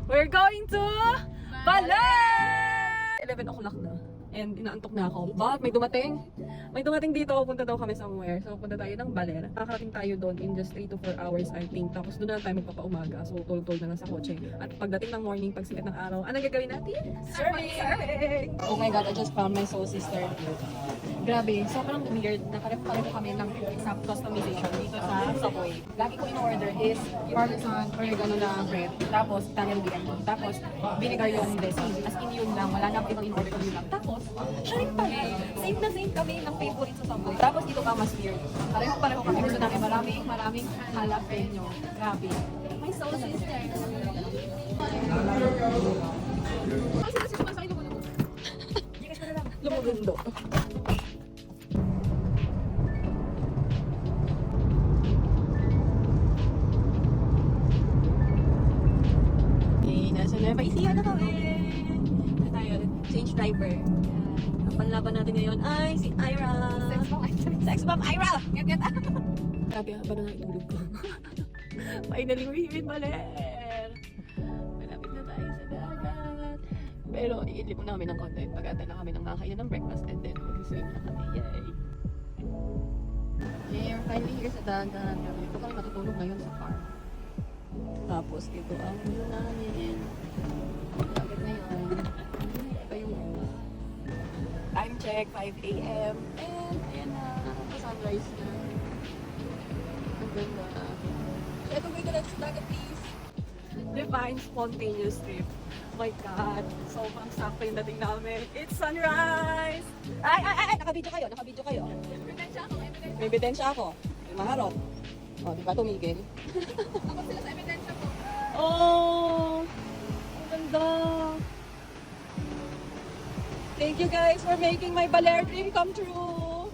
We're going to Baler! 11 o'clock na. And inaantok na ako. But may dumating. May dumating dito. Punta daw kami somewhere. So punta tayo ng Baler. Nakakarating tayo doon in just 3 to 4 hours I think. Tapos doon na tayo magpapaumaga. So tulog-tulog na lang sa kotse. At pagdating ng morning, pagsikat ng araw, anong gagawin natin? Surfing! Oh my God, I just found my soul sister. Grabe, sobrang weird. Nakarepo kami ng exact customization dito sa Subway. Lagi ko in-order is parmesan, oregano na bread, tapos Italian beef, tapos vinegar yung dressing. As in yun lang, wala na ibang in-order ko yun lang. Tapos, siya rin pala. Same na same kami ng favorite sa Subway. Tapos dito pa mas weird. Pareho kami. Gusto namin maraming jalapeno. Grabe. My soul sister. Lumugundo. Paisihan na kami. Ito tayo, change driver. Ang panlaban natin ngayon ay si Ira. Sex bomb Ira! Get. Grabe, habang na itulog ko. Finally, we're here in Baler. Malapit na tayo sa dagat. Pero iidlip mo namin ng content. Pag-ata na kami ng makakainan ng breakfast and then mag-swim na kami. Yay! Yeah, we're finally here sa dagat. Ito kami matutulog ngayon sa farm. Tapos ito ang view namin. Dagat ngayon. Ito yung time check, 5 a.m. And ayan na, sunrise na. Ang ganda. Ito may diretso sa dagat, please. Divine spontaneous trip. Oh my God. Sobrang sakto yung dating namin. It's sunrise! Ay! Nakabidyo kayo. May ebidensya ako. May maharot. O, di ba tumigil? Ako sila sa ebidensya ko. Oh! Ang ganda! Thank you guys for making my Baler dream come true!